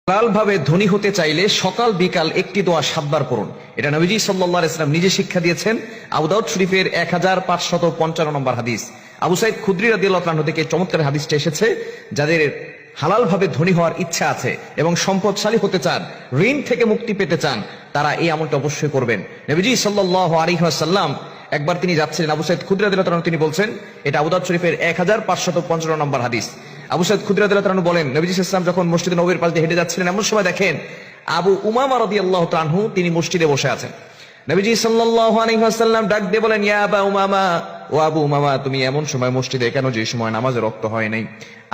হালাল ভাবে ধনী হতে চাইলে সকাল বিকাল একটি দোয়া 7 বার পড়ুন। এটা নবীজি সাল্লাল্লাহু আলাইহি ওয়াসাল্লাম নিজে শিক্ষা দিয়েছেন। আবু দাউদ শরীফের 1555 নম্বর হাদিস। আবু সাঈদ খুদরি রাদিয়াল্লাহু তাআলা থেকে চমৎকার হাদিসটা এসেছে, যাদের হালাল ভাবে ধনী হওয়ার ইচ্ছা আছে এবং সম্পদশালী হতে চান, ঋণ থেকে মুক্তি পেতে চান, তারা এই আমলটা অবশ্যই করবেন। নবীজি সাল্লাল্লাহু আলাইহি ওয়াসাল্লাম একবার তিনি যাচ্ছিলেন, আবু সাঈদ খুদরি রাদিয়াল্লাহু তাআলা তিনি বলছেন, এটা আবু দাউদ শরীফের 1555 নম্বর হাদিস। আবু সাঈদ খুদরি রাদিয়াল্লাহু তাআলা বলেন, নবীজি সাল্লাল্লাহু আলাইহি ওয়াসাল্লাম যখন মসজিদে নববীর পাশ দিয়ে হেঁটে যাচ্ছিলেন, এমন সময় দেখেন আবু উমামা রাদিয়াল্লাহু তাআলা তিনি মসজিদে বসে আছেন। নবীজি সাল্লাল্লাহু আলাইহি ওয়াসাল্লাম ডাক দিয়ে বলেন, ইয়া আবা উমামা, ও আবু উমামা, তুমি এমন সময় মসজিদে কেন যে সময় নামাজের ওয়াক্ত হয় নাই?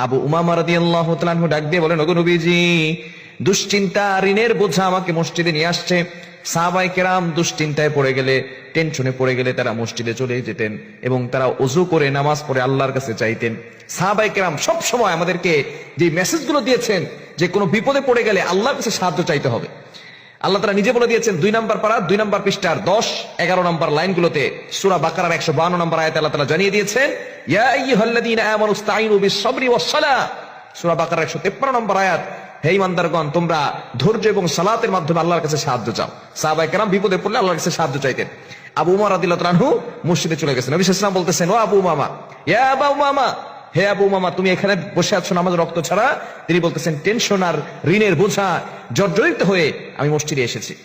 আবু উমামা রাদিয়াল্লাহু তাআলা ডাক দিয়ে বলেন, ওগো নবীজি, দুশ্চিন্তা ঋণের বোঝা আমাকে মসজিদে নিয়ে আসছে। সাহাবায়ে কেরাম দুশ্চিন্তায় পড়ে গেলে, টেনশনে পড়ে গেলে তারা মসজিদে চলে যেতেন এবং তারা ওযু করে নামাজ পড়ে আল্লাহর কাছে চাইতেন। সাহাবায়ে কেরাম সব সময় আমাদেরকে যে মেসেজগুলো দিয়েছেন যে কোনো বিপদে পড়ে গেলে আল্লাহর কাছে সাহায্য চাইতে হবে। আল্লাহ তাআলা নিজে বলে দিয়েছেন 2 নম্বর পারা 2 নম্বর পৃষ্ঠার 10-11 নম্বর লাইনগুলোতে সূরা বাকারার 152 নম্বর আয়াতে আল্লাহ তাআলা জানিয়ে দিয়েছেন, ইয়া আইয়ুহাল্লাযীনা আমানুস্তাঈনু বিস-সাবরি ওয়াস-সালাহ। সূরা বাকারার 153 নম্বর আয়াত, হে ঈমানদারগণ, তোমরা ধৈর্য এবং সালাতের মাধ্যমে আল্লাহর কাছে সাহায্য চাও। সাহাবায়ে কেরাম বিপদে পড়লে আল্লাহর কাছে সাহায্য চাইতেন। আবু উমামা রাদিয়াল্লাহু তাআলা মসজিদে চলে গেছেন। নবী সাল্লাল্লাহু আলাইহি ওয়াসাল্লাম বলতেছেন, ও আবু উমামা, ইয়া আবু উমামা, হে আবু উমামা, তুমি এখানে বসে আছো নামাজ রক্ত ছাড়া? তিনি বলতেছেন, টেনশন আর ঋণের বোঝা জর্জরিত হয়ে আমি মসজিদে এসেছি।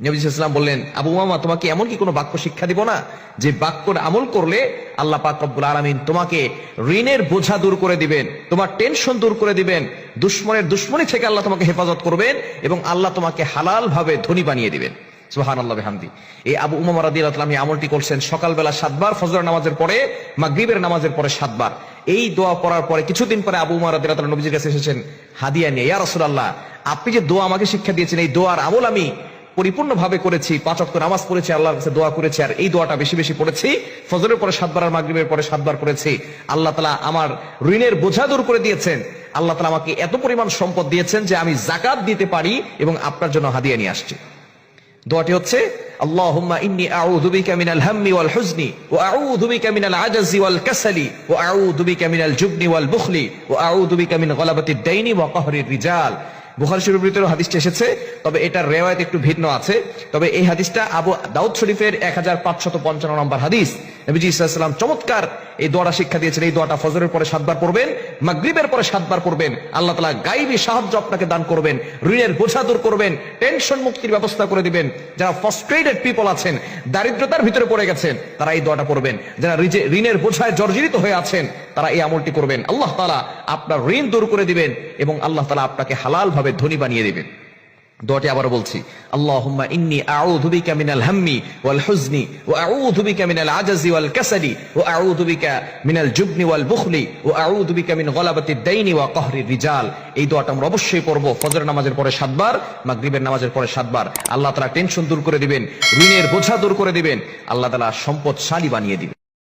নবী সাল্লাল্লাহু আলাইহি ওয়াসাল্লাম বললেন, আবু উমামা, তোমাকে এমন কি কোনো বাক্য শিক্ষা দিব না যে বাক্যর আমল করলে আল্লাহ পাক রব্বুল আলামিন তোমাকে ঋণের বোঝা দূর করে দিবেন, তোমার টেনশন দূর করে দিবেন, দুশমনের দুশমনি থেকে আল্লাহ তোমাকে হেফাজত করবেন এবং আল্লাহ তোমাকে হালাল ভাবে ধনী বানিয়ে দিবেন। সুবহানাল্লাহ বিহামদি। এই আবু উমামা রাদিয়াল্লাহু তাআলা এই আমলটি করছেন সকালবেলা 7 বার, ফজর নামাজের পরে, মাগরিবের নামাজের পরে 7 বার। এই দোয়া পড়ার পরে কিছুদিন পরে আবু উমামা রাদিয়াল্লাহু তাআলা নবীজির কাছে এসেছেন হাদিয়া নিয়ে, ইয়া রাসূলুল্লাহ, আপনি যে দোয়া আমাকে শিক্ষা দিয়েছেন, এই দোয়ার আমল আমি পরিপূর্ণভাবে করেছি, 5 ওয়াক্ত নামাজ পড়েছি, আল্লাহর কাছে দোয়া করেছি, আর এই দোয়াটা বেশি বেশি পড়েছি, ফজরের পরে 7 বার আর মাগরিবের পরে 7 বার করেছি। আল্লাহ তাআলা আমার ঋণের বোঝা দূর করে দিয়েছেন। আল্লাহ তাআলা আমাকে এত পরিমাণ সম্পদ দিয়েছেন যে আমি যাকাত দিতে পারি এবং আপনার জন্য হাদিয়া নিয়ে আসছি। দোয়াটি হচ্ছে, আল্লাহুম্মা ইন্নী আউযু বিকা মিনাল হাম্মি ওয়াল হুজনি ওয়া আউযু বিকা মিনাল আজাজি ওয়াল কাসালি ওয়া আউযু বিকা মিনাল জুবনি ওয়াল বুখলি ওয়া আউযু বিকা মিন গলাবাতিদ দাইনি ওয়া কাহরির রিজাল। বুখারী শরীফের ভিতরে হাদিসটি এসেছে, তবে এটার রিওয়ায়াত একটু ভিন্ন আছে। তবে এই হাদিসটা আবু দাউদ শরীফের 1555 নম্বর হাদিস। নবীজি সাল্লাল্লাহু আলাইহি ওয়াসাল্লাম চমৎকার এই দোয়াটা শিক্ষা দিয়েছেন। এই দোয়াটা ফজরের পরে 7 বার পড়বেন, মাগরিবের পরে 7 বার পড়বেন। আল্লাহ তাআলা গায়বী সাহায্য আপনাকে দান করবেন, ঋণের বোঝা দূর করবেন, টেনশন মুক্তির ব্যবস্থা করে দিবেন। যারা ফ্রাস্ট্রেটেড পিপল আছেন, দারিদ্রতার ভিতরে পড়ে গেছেন, তারা এই দোয়াটা পড়বেন। যারা ঋণের বোঝায় জর্জরিত হয়ে আছেন, তারা এই আমলটি করবেন। আল্লাহ তাআলা আপনার ঋণ দূর করে দিবেন এবং আল্লাহ তাআলা আপনাকে হালাল ভাবে ধনী বানিয়ে দিবেন। দোয়াটি আবার বলছি, আল্লাহুম্মা ইন্নী আউযু বিকা মিনাল হাম্মি ওয়াল হুজনি ওয়া আউযু বিকা মিনাল আজাজি ওয়াল কাসালি ওয়া আউযু বিকা মিনাল জুবনি ওয়াল বুখলি ওয়া আউযু বিকা মিন গলাবাতিদ দাইনি ওয়া কাহরির রিজাল। এই দোয়াটা আমরা অবশ্যই পড়ব ফজর নামাজের পরে 7 বার, মাগরিবের নামাজের পরে 7 বার। আল্লাহ তাআলা টেনশন দূর করে দিবেন, ঋণের বোঝা দূর করে দিবেন, আল্লাহ তাআলা সম্পদশালী বানিয়ে দিবেন।